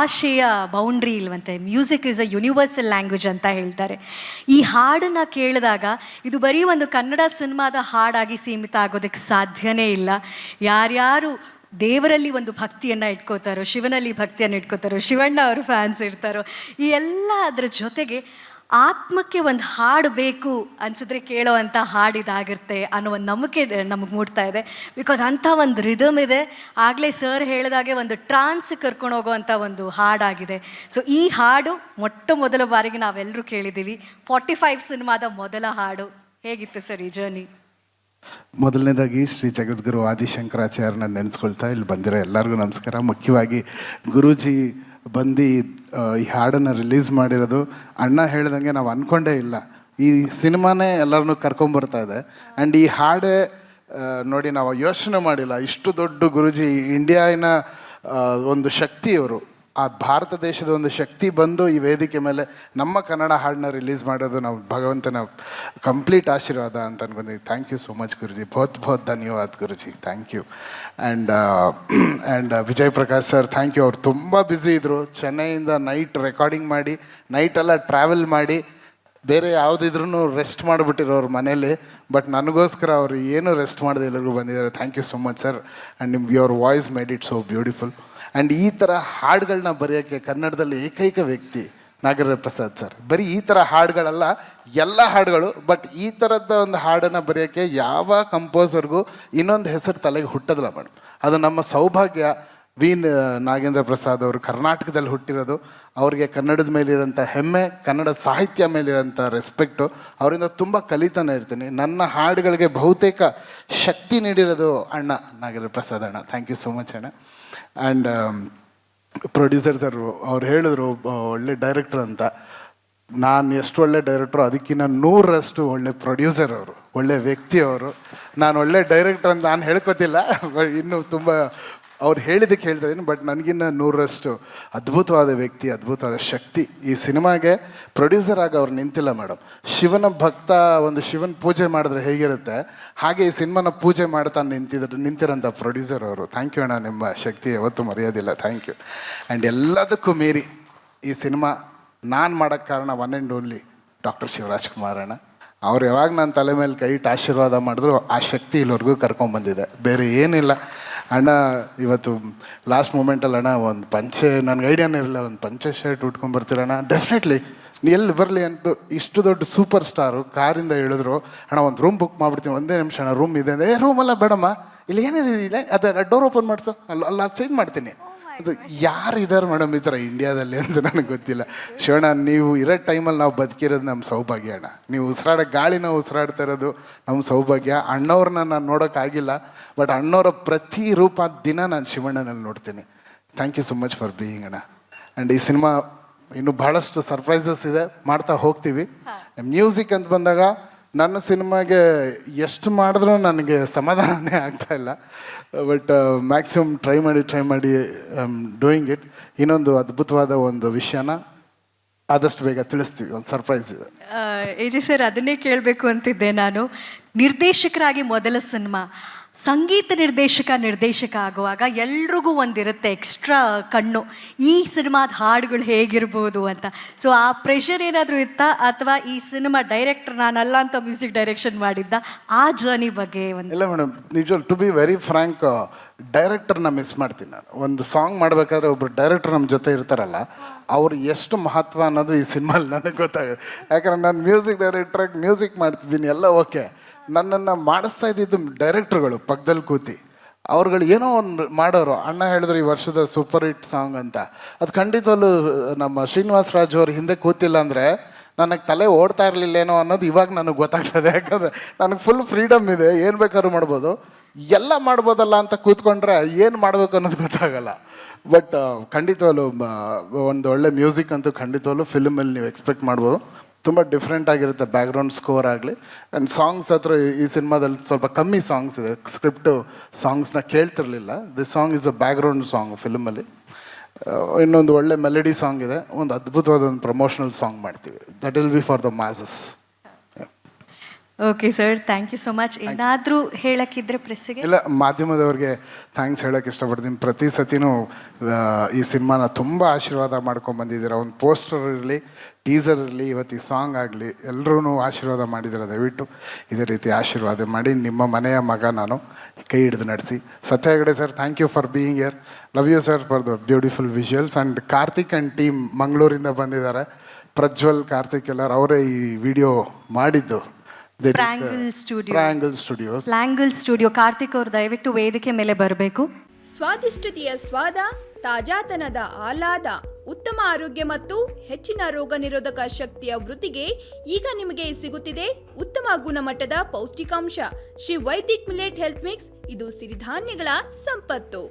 ಭಾಷೆಯ ಬೌಂಡ್ರಿ ಇಲ್ವಂತೆ. Music is a universal language ಅಂತ ಹೇಳ್ತಾರೆ. ಈ ಹಾಡನ್ನು ಕೇಳಿದಾಗ ಇದು ಬರೀ ಒಂದು ಕನ್ನಡ ಸಿನಿಮಾದ ಹಾಡಾಗಿ ಸೀಮಿತ ಆಗೋದಕ್ಕೆ ಸಾಧ್ಯನೇ ಇಲ್ಲ. ಯಾರ್ಯಾರು ದೇವರಲ್ಲಿ ಒಂದು ಭಕ್ತಿಯನ್ನು ಇಟ್ಕೋತಾರೋ, ಶಿವನಲ್ಲಿ ಭಕ್ತಿಯನ್ನು ಇಟ್ಕೋತಾರೋ, ಶಿವಣ್ಣ ಅವ್ರ ಫ್ಯಾನ್ಸ್ ಇರ್ತಾರೋ, ಈ ಎಲ್ಲ ಅದರ ಜೊತೆಗೆ ಆತ್ಮಕ್ಕೆ ಒಂದು ಹಾಡು ಬೇಕು ಅನಿಸಿದ್ರೆ ಕೇಳೋ ಅಂಥ ಹಾಡಿದಾಗಿರುತ್ತೆ ಅನ್ನೋ ಒಂದು ನಂಬಿಕೆ ನಮಗೆ ಮೂಡ್ತಾ ಇದೆ. ಬಿಕಾಸ್ ಅಂಥ ಒಂದು ರಿದಮ್ ಇದೆ. ಆಗಲೇ ಸರ್ ಹೇಳಿದಾಗೆ ಒಂದು ಟ್ರಾನ್ಸ್ ಕರ್ಕೊಂಡು ಹೋಗೋವಂಥ ಒಂದು ಹಾಡಾಗಿದೆ. ಸೊ ಈ ಹಾಡು ಮೊದಲ ಬಾರಿಗೆ ನಾವೆಲ್ಲರೂ ಕೇಳಿದ್ದೀವಿ. 45 ಸಿನಿಮಾದ ಮೊದಲ ಹಾಡು. ಹೇಗಿತ್ತು ಸರ್ ಈ ಜರ್ನಿ? ಮೊದಲನೇದಾಗಿ ಶ್ರೀ ಜಗದ್ಗುರು ಆದಿಶಂಕರಾಚಾರ್ಯನ ನೆನೆಸ್ಕೊಳ್ತಾ ಇಲ್ಲಿ ಬಂದಿರೋ ಎಲ್ಲರಿಗೂ ನಮಸ್ಕಾರ. ಮುಖ್ಯವಾಗಿ ಗುರೂಜಿ ಬಂದು ಈ ಹಾಡನ್ನು ರಿಲೀಸ್ ಮಾಡಿರೋದು ಅಣ್ಣ ಹೇಳ್ದಂಗೆ ನಾವು ಅಂದ್ಕೊಂಡೇ ಇಲ್ಲ. ಈ ಸಿನಿಮಾನೇ ಎಲ್ಲರನ್ನೂ ಕರ್ಕೊಂಬರ್ತಾ ಇದೆ. ಆ್ಯಂಡ್ ಈ ಹಾಡೇ ನೋಡಿ ನಾವು ಯೋಚನೆ ಮಾಡಿಲ್ಲ. ಇಷ್ಟು ದೊಡ್ಡ ಗುರೂಜಿ, ಇಂಡಿಯಾನ ಒಂದು ಶಕ್ತಿ ಅವರು, ಆ ಭಾರತ ದೇಶದ ಒಂದು ಶಕ್ತಿ ಬಂದು ಈ ವೇದಿಕೆ ಮೇಲೆ ನಮ್ಮ ಕನ್ನಡ ಹಾಡನ್ನ ರಿಲೀಸ್ ಮಾಡೋದು ನಾವು ಭಗವಂತನ ಕಂಪ್ಲೀಟ್ ಆಶೀರ್ವಾದ ಅಂತ ಅನ್ಕೊಂಡಿದ್ದೀವಿ. Thank you so much Guruji. ಬಹುತ್ ಧನ್ಯವಾದ Guruji. Thank you. And Vijay Prakash sir, thank you. ಅವ್ರು ತುಂಬ ಬ್ಯುಸಿ ಇದ್ದರು. ಚೆನ್ನೈಯಿಂದ ನೈಟ್ ರೆಕಾರ್ಡಿಂಗ್ ಮಾಡಿ, ನೈಟೆಲ್ಲ ಟ್ರಾವೆಲ್ ಮಾಡಿ, ಬೇರೆ ಯಾವುದಿದ್ರೂ ರೆಸ್ಟ್ ಮಾಡಿಬಿಟ್ಟಿರೋರು ಮನೇಲಿ. ಬಟ್ ನನಗೋಸ್ಕರ ಅವರು ಏನೂ ರೆಸ್ಟ್ ಮಾಡದೆ ಎಲ್ಲರಿಗೂ ಬಂದಿದ್ದಾರೆ. Thank you so much sir. And your voice made it so beautiful. And ಈ ಥರ ಹಾಡುಗಳನ್ನ ಬರೆಯೋಕ್ಕೆ ಕನ್ನಡದಲ್ಲಿ ಏಕೈಕ ವ್ಯಕ್ತಿ ನಾಗೇಂದ್ರ ಪ್ರಸಾದ್ ಸರ್. ಬರೀ ಈ ಥರ ಹಾಡುಗಳಲ್ಲ, ಎಲ್ಲ ಹಾಡುಗಳು. ಬಟ್ ಈ ಥರದ ಒಂದು ಹಾಡನ್ನು ಬರೆಯೋಕ್ಕೆ ಯಾವ ಕಂಪೋಸರ್ಗೂ ಇನ್ನೊಂದು ಹೆಸರು ತಲೆಗೆ ಹುಟ್ಟೋದಿಲ್ಲ ಮೇಡಮ್. ಅದು ನಮ್ಮ ಸೌಭಾಗ್ಯ. ನಾಗೇಂದ್ರ ಪ್ರಸಾದ್ ಅವರು ಕರ್ನಾಟಕದಲ್ಲಿ ಹುಟ್ಟಿರೋದು. ಅವರಿಗೆ ಕನ್ನಡದ ಮೇಲಿರೋಂಥ ಹೆಮ್ಮೆ, ಕನ್ನಡ ಸಾಹಿತ್ಯ ಮೇಲಿರೋಂಥ ರೆಸ್ಪೆಕ್ಟು, ಅವರಿಂದ ತುಂಬ ಕಲಿತಾನೆ ಇರ್ತೀನಿ. ನನ್ನ ಹಾಡುಗಳಿಗೆ ಬಹುತೇಕ ಶಕ್ತಿ ನೀಡಿರೋದು ಅಣ್ಣ, ನಾಗೇಂದ್ರ ಪ್ರಸಾದ್ ಅಣ್ಣ. ಥ್ಯಾಂಕ್ ಯು ಸೋ ಮಚ್ ಅಣ್ಣ. ಆ್ಯಂಡ್ ಪ್ರೊಡ್ಯೂಸರ್ ಸರ್ ಅವ್ರು ಹೇಳಿದ್ರು ಒಳ್ಳೆ ಡೈರೆಕ್ಟ್ರ್ ಅಂತ. ನಾನು ಎಷ್ಟು ಒಳ್ಳೆ ಡೈರೆಕ್ಟ್ರು ಅದಕ್ಕಿಂತ 100ರಷ್ಟು ಒಳ್ಳೆ ಪ್ರೊಡ್ಯೂಸರ್ ಅವರು, ಒಳ್ಳೆ ವ್ಯಕ್ತಿ ಅವರು. ನಾನು ಒಳ್ಳೆ ಡೈರೆಕ್ಟ್ರ್ ಅಂತ ನಾನು ಹೇಳ್ಕೊತಿಲ್ಲ, ಇನ್ನೂ ತುಂಬ ಅವ್ರು ಹೇಳಿದ್ದಕ್ಕೆ ಹೇಳ್ತಾ ಇದ್ದೀನಿ. ಬಟ್ ನನಗಿನ್ನ 100ರಷ್ಟು ಅದ್ಭುತವಾದ ವ್ಯಕ್ತಿ, ಅದ್ಭುತವಾದ ಶಕ್ತಿ. ಈ ಸಿನಿಮಾಗೆ ಪ್ರೊಡ್ಯೂಸರ್ ಆಗಿ ಅವ್ರು ನಿಂತಿಲ್ಲ ಮೇಡಮ್. ಶಿವನ ಭಕ್ತ ಒಂದು ಶಿವನ ಪೂಜೆ ಮಾಡಿದ್ರೆ ಹೇಗಿರುತ್ತೆ, ಹಾಗೆ ಈ ಸಿನಿಮಾನ ಪೂಜೆ ಮಾಡ್ತಾ ನಿಂತಿರೋಂಥ ಪ್ರೊಡ್ಯೂಸರ್ ಅವರು. ಥ್ಯಾಂಕ್ ಯು ಅಣ್ಣ. ನಿಮ್ಮ ಶಕ್ತಿ ಯಾವತ್ತೂ ಮರೆಯೋದಿಲ್ಲ. Thank you. ಆ್ಯಂಡ್ ಎಲ್ಲದಕ್ಕೂ ಮೀರಿ ಈ ಸಿನಿಮಾ ನಾನು ಮಾಡೋಕ್ಕೆ ಕಾರಣ one and only doctor Shivarajkumar ಅಣ್ಣ. ಅವ್ರು ಯಾವಾಗ ನನ್ನ ತಲೆ ಮೇಲೆ ಕೈ ಇಟ್ಟು ಆಶೀರ್ವಾದ ಮಾಡಿದ್ರು ಆ ಶಕ್ತಿ ಇಲ್ಲಿವರೆಗೂ ಕರ್ಕೊಂಡ್ಬಂದಿದೆ, ಬೇರೆ ಏನಿಲ್ಲ. ಅಣ್ಣ ಇವತ್ತು ಲಾಸ್ಟ್ ಮೂಮೆಂಟಲ್ಲಿ ಅಣ್ಣ ಒಂದು ಪಂಚೆ, ನನಗೆ ಐಡಿಯಾನೇ ಇರಲಿಲ್ಲ, ಒಂದು ಪಂಚೆ ಶರ್ಟ್ ಉಟ್ಕೊಂಡ್ಬರ್ತೀರಣ್ಣ, ಡೆಫಿನೆಟ್ಲಿ ಎಲ್ಲಿ ಬರಲಿ ಅಂತ. ಇಷ್ಟು ದೊಡ್ಡ ಸೂಪರ್ ಸ್ಟಾರು ಕಾರಿಂದ ಹೇಳಿದ್ರು, ಅಣ್ಣ ಒಂದು ರೂಮ್ ಬುಕ್ ಮಾಡಿಬಿಡ್ತೀನಿ, ಒಂದೇ ನಿಮಿಷ ಅಣ್ಣ ರೂಮ್ ಇದೆ. ರೂಮಲ್ಲ ಬೇಡಮ್ಮ, ಇಲ್ಲಿ ಏನಿದೆ, ಇಲ್ಲ ಅದೇ ಡೋರ್ ಓಪನ್ ಮಾಡಿಸು, ಅಲ್ಲ ಚೇಂಜ್ ಮಾಡ್ತೀನಿ. ಅದು ಯಾರು ಇದ್ದಾರೆ ಮೇಡಮ್ ಈ ಥರ ಇಂಡಿಯಾದಲ್ಲಿ ಅಂತ ನನಗೆ ಗೊತ್ತಿಲ್ಲ. ಶಿವಣ್ಣ, ನೀವು ಇರೋ ಟೈಮಲ್ಲಿ ನಾವು ಬದುಕಿರೋದು ನಮ್ಮ ಸೌಭಾಗ್ಯ ಅಣ್ಣ. ನೀವು ಉಸಿರಾಡೋ ಗಾಳಿ ನಾವು ಉಸಿರಾಡ್ತಾ ಇರೋದು ನಮ್ಮ ಸೌಭಾಗ್ಯ. ಅಣ್ಣವ್ರನ್ನ ನಾನು ನೋಡೋಕ್ಕಾಗಿಲ್ಲ, ಬಟ್ ಅಣ್ಣವರ ಪ್ರತಿ ರೂಪ ದಿನ ನಾನು ಶಿವಣ್ಣನಲ್ಲಿ ನೋಡ್ತೀನಿ. Thank you so much for being ಅಣ್ಣ. ಆ್ಯಂಡ್ ಈ ಸಿನಿಮಾ ಇನ್ನೂ ಭಾಳಷ್ಟು ಸರ್ಪ್ರೈಸಸ್ ಇದೆ, ಮಾಡ್ತಾ ಹೋಗ್ತೀವಿ. ಮ್ಯೂಸಿಕ್ ಅಂತ ಬಂದಾಗ ನನ್ನ ಸಿನಿಮಾಗೆ ಎಷ್ಟು ಮಾಡಿದ್ರೂ ನನಗೆ ಸಮಾಧಾನನೇ ಆಗ್ತಾಯಿಲ್ಲ. ಬಟ್ ಮ್ಯಾಕ್ಸಿಮಮ್ ಟ್ರೈ ಮಾಡಿ ಡೂಯಿಂಗ್ ಇಟ್. ಇನ್ನೊಂದು ಅದ್ಭುತವಾದ ಒಂದು ವಿಷಯನ ಆದಷ್ಟು ಬೇಗ ತಿಳಿಸ್ತೀವಿ, ಒಂದು ಸರ್ಪ್ರೈಸ್ ಇದೆ. ಎ.ಜೆ ಸರ್, ಅದನ್ನೇ ಕೇಳಬೇಕು ಅಂತಿದ್ದೆ ನಾನು. ನಿರ್ದೇಶಕರಾಗಿ ಮೊದಲ ಸಿನಿಮಾ, ಸಂಗೀತ ನಿರ್ದೇಶಕ ಆಗುವಾಗ ಎಲ್ರಿಗೂ ಒಂದಿರುತ್ತೆ ಎಕ್ಸ್ಟ್ರಾ ಕಣ್ಣು, ಈ ಸಿನಿಮಾದ ಹಾಡುಗಳು ಹೇಗಿರ್ಬೋದು ಅಂತ. ಸೊ ಆ ಪ್ರೆಷರ್ ಏನಾದರೂ ಇತ್ತಾ, ಅಥವಾ ಈ ಸಿನಿಮಾ ಡೈರೆಕ್ಟರ್ ನಾನಲ್ಲ ಅಂತ ಮ್ಯೂಸಿಕ್ ಡೈರೆಕ್ಷನ್ ಮಾಡಿದ್ದ, ಆ ಜರ್ನಿ ಬಗ್ಗೆ ಒಂದು? ಇಲ್ಲ ಮೇಡಮ್, ನಿಜ ಟು ಬಿ ವೆರಿ ಫ್ರ್ಯಾಂಕ್, ಡೈರೆಕ್ಟರ್ನ ಮಿಸ್ ಮಾಡ್ತೀನಿ ನಾನು. ಒಂದು ಸಾಂಗ್ ಮಾಡಬೇಕಾದ್ರೆ ಒಬ್ಬರು ಡೈರೆಕ್ಟರ್ ನಮ್ಮ ಜೊತೆ ಇರ್ತಾರಲ್ಲ, ಅವ್ರು ಎಷ್ಟು ಮಹತ್ವ ಅನ್ನೋದು ಈ ಸಿನಿಮಾಲಿ ನನಗೆ ಗೊತ್ತಾಗುತ್ತೆ. ಯಾಕಂದ್ರೆ ನಾನು ಮ್ಯೂಸಿಕ್ ಡೈರೆಕ್ಟ್ರಾಗಿ ಮ್ಯೂಸಿಕ್ ಮಾಡ್ತಿದ್ದೀನಿ, ಎಲ್ಲ ಓಕೆ. ನನ್ನನ್ನು ಮಾಡಿಸ್ತಾ ಇದ್ದಿದ್ದು ಡೈರೆಕ್ಟ್ರುಗಳು ಪಕ್ಕದಲ್ಲಿ ಕೂತಿ, ಅವ್ರುಗಳು ಏನೋ ಒಂದು ಮಾಡೋರು. ಅಣ್ಣ ಹೇಳಿದ್ರು ಈ ವರ್ಷದ ಸೂಪರ್ ಹಿಟ್ ಸಾಂಗ್ ಅಂತ. ಅದು ಖಂಡಿತವಲ್ಲೂ ನಮ್ಮ ಶ್ರೀನಿವಾಸ ರಾಜ್ ಅವ್ರು ಹಿಂದೆ ಕೂತಿಲ್ಲ ಅಂದರೆ ನನಗೆ ತಲೆ ಓಡ್ತಾ ಇರಲಿಲ್ಲೇನೋ ಅನ್ನೋದು ಇವಾಗ ನನಗೆ ಗೊತ್ತಾಗ್ತದೆ. ಯಾಕಂದರೆ ನನಗೆ ಫುಲ್ ಫ್ರೀಡಮ್ ಇದೆ, ಏನು ಬೇಕಾದ್ರೂ ಮಾಡ್ಬೋದು, ಎಲ್ಲ ಮಾಡ್ಬೋದಲ್ಲ ಅಂತ ಕೂತ್ಕೊಂಡ್ರೆ ಏನು ಮಾಡಬೇಕು ಅನ್ನೋದು ಗೊತ್ತಾಗಲ್ಲ. ಬಟ್ ಖಂಡಿತವಲ್ಲೂ ಒಂದು ಒಳ್ಳೆ ಮ್ಯೂಸಿಕ್ ಅಂತೂ ಖಂಡಿತವಲ್ಲೂ ಫಿಲ್ಮಲ್ಲಿ ನೀವು ಎಕ್ಸ್ಪೆಕ್ಟ್ ಮಾಡ್ಬೋದು. ತುಂಬ ಡಿಫ್ರೆಂಟ್ ಆಗಿರುತ್ತೆ, ಬ್ಯಾಕ್ಗ್ರೌಂಡ್ ಸ್ಕೋರ್ ಆಗಲಿ. ಆ್ಯಂಡ್ ಸಾಂಗ್ಸ್ ಹತ್ರ ಈ ಸಿನಿಮಾದಲ್ಲಿ ಸ್ವಲ್ಪ ಕಮ್ಮಿ ಸಾಂಗ್ಸ್ ಇದೆ, ಸ್ಕ್ರಿಪ್ಟು ಸಾಂಗ್ಸ್ನ ಕೇಳ್ತಿರ್ಲಿಲ್ಲ. This song is a background song ಫಿಲ್ಮಲ್ಲಿ. ಇನ್ನೊಂದು ಒಳ್ಳೆ ಮೆಲಡಿ ಸಾಂಗ್ ಇದೆ, ಒಂದು ಅದ್ಭುತವಾದ ಒಂದು ಪ್ರಮೋಷನಲ್ ಸಾಂಗ್ ಮಾಡ್ತೀವಿ. That will be for the masses. Okay sir, thank you so much. ಏನಾದರೂ ಹೇಳಕ್ಕಿದ್ರೆ ಪ್ರೆಸ್ಸಿಗೆ? ಇಲ್ಲ, ಮಾಧ್ಯಮದವ್ರಿಗೆ ಥ್ಯಾಂಕ್ಸ್ ಹೇಳೋಕ್ಕೆ ಇಷ್ಟಪಡ್ತೀನಿ. ಪ್ರತಿ ಸತಿನೂ ಈ ಸಿನಿಮಾನ ತುಂಬ ಆಶೀರ್ವಾದ ಮಾಡ್ಕೊಂಡು ಬಂದಿದ್ದೀರ. ಒಂದು ಪೋಸ್ಟರ್ ಇರಲಿ, ಟೀಸರ್ ಇರಲಿ, ಇವತ್ತು ಈ ಸಾಂಗ್ ಆಗಲಿ, ಎಲ್ಲರೂ ಆಶೀರ್ವಾದ ಮಾಡಿದ್ದೀರ. ದಯವಿಟ್ಟು ಇದೇ ರೀತಿ ಆಶೀರ್ವಾದ ಮಾಡಿ. ನಿಮ್ಮ ಮನೆಯ ಮಗ ನಾನು, ಕೈ ಹಿಡಿದು ನಡೆಸಿ. Satya Hegde sir, thank you for being here. Love you sir for the beautiful visuals. And Karthik and team ಮಂಗಳೂರಿಂದ ಬಂದಿದ್ದಾರೆ. ಪ್ರಜ್ವಲ್, ಕಾರ್ತಿಕ್ ಎಲ್ಲರೂ ಅವರೇ ಈ ವಿಡಿಯೋ ಮಾಡಿದ್ದು. Triangle studio. ಕಾರ್ತಿಕ್ ಅವರು ದಯವಿಟ್ಟು ವೇದಿಕೆ ಮೇಲೆ ಬರಬೇಕು. ಸ್ವಾದಿಷ್ಟತೆಯ ಸ್ವಾದ, ತಾಜಾತನದ ಆಹ್ಲಾದ, ಉತ್ತಮ ಆರೋಗ್ಯ ಮತ್ತು ಹೆಚ್ಚಿನ ರೋಗ ನಿರೋಧಕ ಶಕ್ತಿಯ ವೃದ್ಧಿಗೆ ಈಗ ನಿಮಗೆ ಸಿಗುತ್ತಿದೆ ಉತ್ತಮ ಗುಣಮಟ್ಟದ ಪೌಷ್ಟಿಕಾಂಶ. Shri Vaidik millet health mix. ಇದು ಸಿರಿಧಾನ್ಯಗಳ ಸಂಪತ್ತು.